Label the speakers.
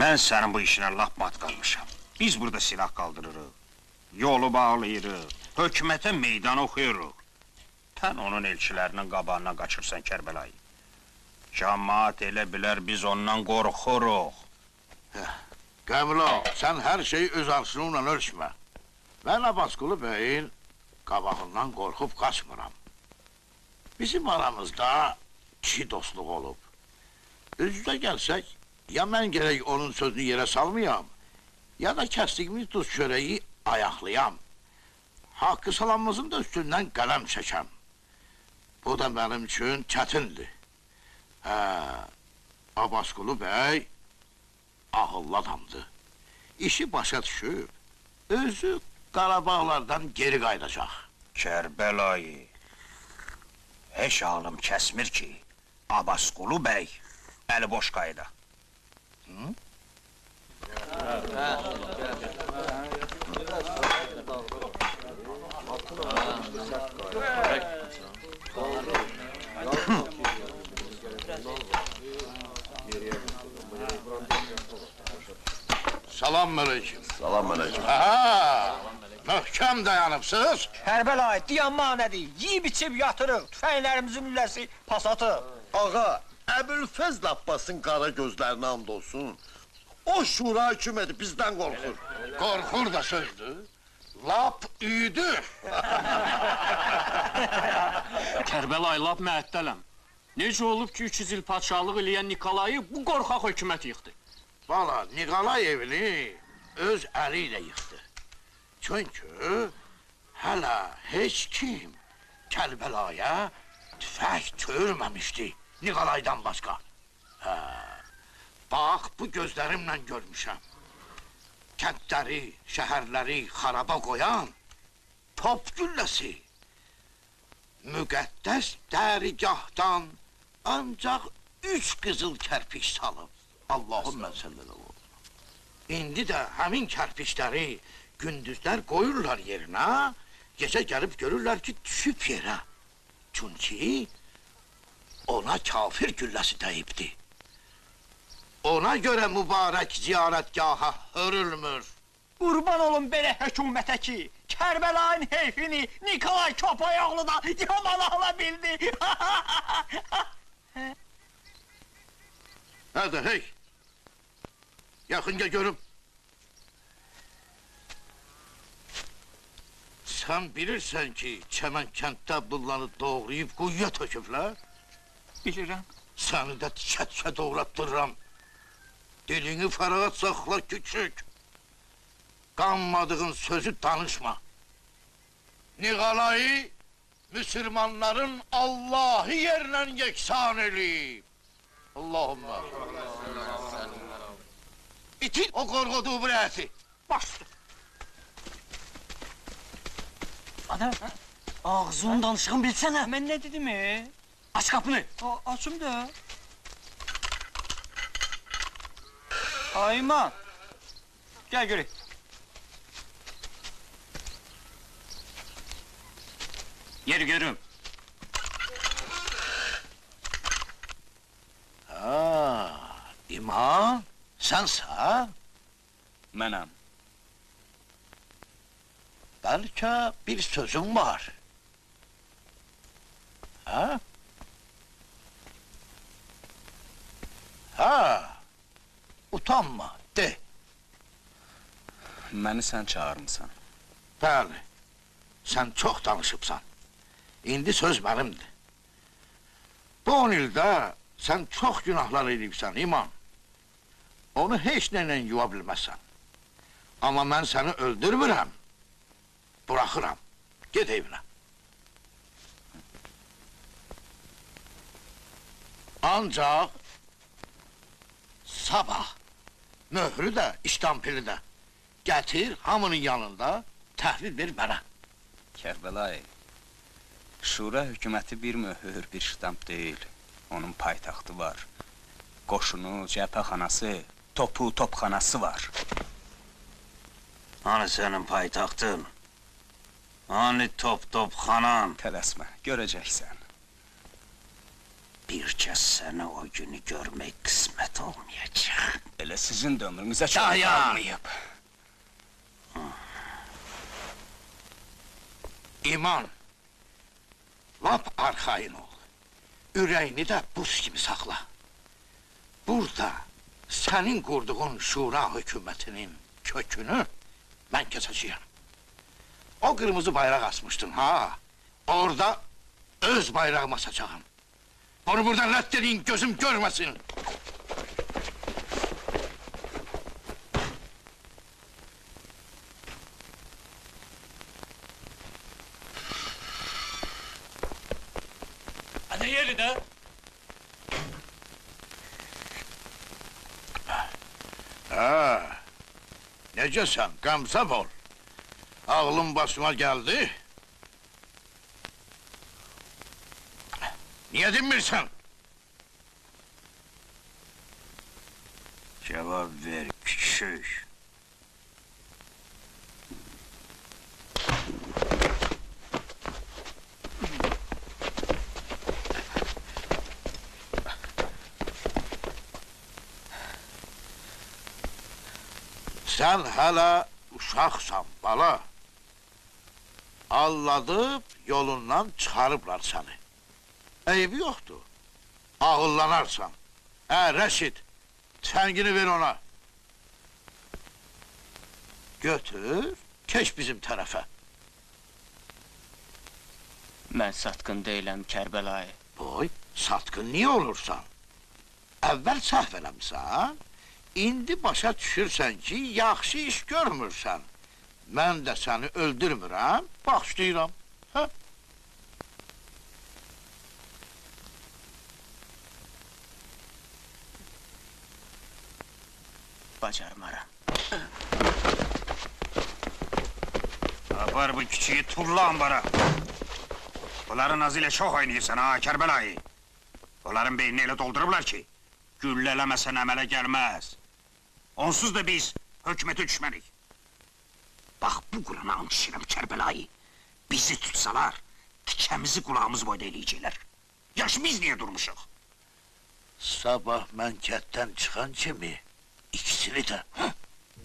Speaker 1: Mən sənin bu işinə lap mat qalmışam. Biz burada silah qaldırırıq, yolu bağlayırıq, hökumətə meydan oxuyuruq. Sən onun elçilərinin qabağına qaçırsan Kərbəlayı. Cəmaat elə bilər biz ondan qorxuruq.
Speaker 2: Qəmil ol, sən hər şeyi öz arşınınla ölçmə. Mən Abbasqulu bəyin qabağından qorxub qaçmıram. Bizim aramızda kişi dostluq olub. Üzdə gəlsək, ya mən gərək onun sözünü yerə salmayam, ya da kəsdiyimiz duz çörəyi ayaqlayam. Haqqı salamımızın da üstündən qələm çəkəm. Bu da mənim üçün çətindir. Abbasqulu bəy ağıllı adamdır. İşi başa düşüb, özü Qarabağlardan geri qaydacaq.
Speaker 1: Kərbəlayı, heç ağlım kəsmir ki, Abbasqulu bəy əli boş qayda.
Speaker 2: Salam aleyküm.
Speaker 3: Salam aleyküm.
Speaker 2: Möhkəm dayanıbsınız.
Speaker 4: Kərbəlayı, dayanma nədir? Yiyib içib yatırıq, tüfənglərimizin lüləsi pas atıq.
Speaker 3: Ağa, Əbülfəzl Abbasın qara gözlərinə and olsun. O şura hökuməti bizdən qorxur.
Speaker 2: Qorxur da sözdür. Lap üydü.
Speaker 5: Kərbəlayı, lap məəttələm. Necə olub ki, 300 il padşahlıq eləyən Nikolayı bu qorxaq hökumət yıxdı?
Speaker 2: Valla, Nikolay evini öz əli ilə yıxdı. Çünki hələ heç kim Kərbalaya tüfək çövürməmişdi Nikolaydan başqa. Bax, bu gözlərimlə görmüşəm. Kəndləri, şəhərləri xaraba qoyan top gülləsi. Müqəddəs dərgahdan ancaq 3 qızıl kərpiş salıb. Allahümmə sallallahu. İndi də həmin kərpişləri gündüzlər qoyurlar yerinə, gecə gəlib görürlər ki, düşüb yerə. Çünki ona kafir gülləsi dəyibdi. Ona görə mübarək ziyarətgaha hörülmür.
Speaker 4: Qurban olun belə hökumətə ki, Kərbəlayın heyfini Nikolay Köpəyoğlu da yaman ala bildi.
Speaker 2: Hadi hey! Yaxınca görüm. Sən bilirsən ki, Çəmən kənddə bunları doğrayıb quyuya töküblər?
Speaker 4: Bilirəm.
Speaker 2: Səni də tikə-tikə doğratdırıram. Dilini fərağat saxla küçük. Qanmadığın sözü danışma. Niqalayı Müslümanların Allahı yerlə yeksan eləyib. Allahümmə. İtin o qorğuduğu bürəti.
Speaker 4: Başdır. Ana, ağzını danışığın bilsənə. Mən nə dedim Aç qapını. Açım da. Ayman. Gəl görək.
Speaker 5: Yeri görüm.
Speaker 2: İman, sənsə?
Speaker 5: Mənəm.
Speaker 2: Bəlkə bir sözüm var. Utanma, de.
Speaker 5: Məni sən çağırmısan.
Speaker 2: Bəli, sən çox danışıbsan. İndi söz mənimdir. Bu 10 ildə sən çox günahlar edibsən, İman. Onu heç nəylə yuva bilməzsən. Amma mən səni öldürmürəm. Bıraxıram. Get evinə. Ancaq sabah möhrü də, iştampili də gətir hamının yanında təhlil ver mənə.
Speaker 6: Kərbəlayı, Şura hökuməti bir möhür, bir ştamp deyil. Onun paytaxtı var. Qoşunu, cəbhəxanası, topu, topxanası var.
Speaker 1: Hani sənin paytaxtın? Hani top-topxanan?
Speaker 6: Tələsmə, görəcəksən.
Speaker 1: Bir kəs sənə o günü görmək qismət olmayacaq.
Speaker 6: Elə sizin də ömrünüzə çox
Speaker 2: Dayan!
Speaker 6: qalmayıb.
Speaker 2: İman, lap arxayın ol. Ürəyini də buz kimi saxla. Burada sənin qurduğun şura hökumətinin kökünü mən kəsəcəyəm. O qırmızı bayraq asmışdın, ha? Orada öz bayrağımı asacağım. Onu buradan rədd edin, gözüm görməsin.
Speaker 5: Hadi yeri də.
Speaker 2: Necəsən, qəmzəb ol. Ağlım başıma gəldi. Niyə dinmirsən?
Speaker 1: Cevap ver küçük.
Speaker 2: Sən hələ uşaqsan, bala. Alladıb, yolundan çıxarıblar səni. Eybi yoxdur. Ağıllanarsan. Rəşid, çəngini ver ona. Götür, keç bizim tərəfə.
Speaker 5: Mən satqın deyiləm, Kərbəlayı.
Speaker 2: Boy, satqın niyə olursan? Əvvəl səhv eləmsən, indi başa düşürsən ki, yaxşı iş görmürsən. Mən də səni öldürmürəm, bağışlayıram. Hə?
Speaker 5: Bacarmaram.
Speaker 1: Apar bu küçüğü tulla ambara. Bunların azıyla çok oynayırsan ha Kərbəlayı. Onların beynini elə doldurublar ki, güllələməsən əmələ gəlməz. Onsuz da biz hökumətə düşmərik. Bax bu Qurana and içirəm Kərbəlayı. Bizi tutsalar, tikəmizi qulağımız boyda eləyəcəklər. Yaş biz niyə durmuşuq?
Speaker 2: Sabah mən kətdən çıxan kimi ikisini də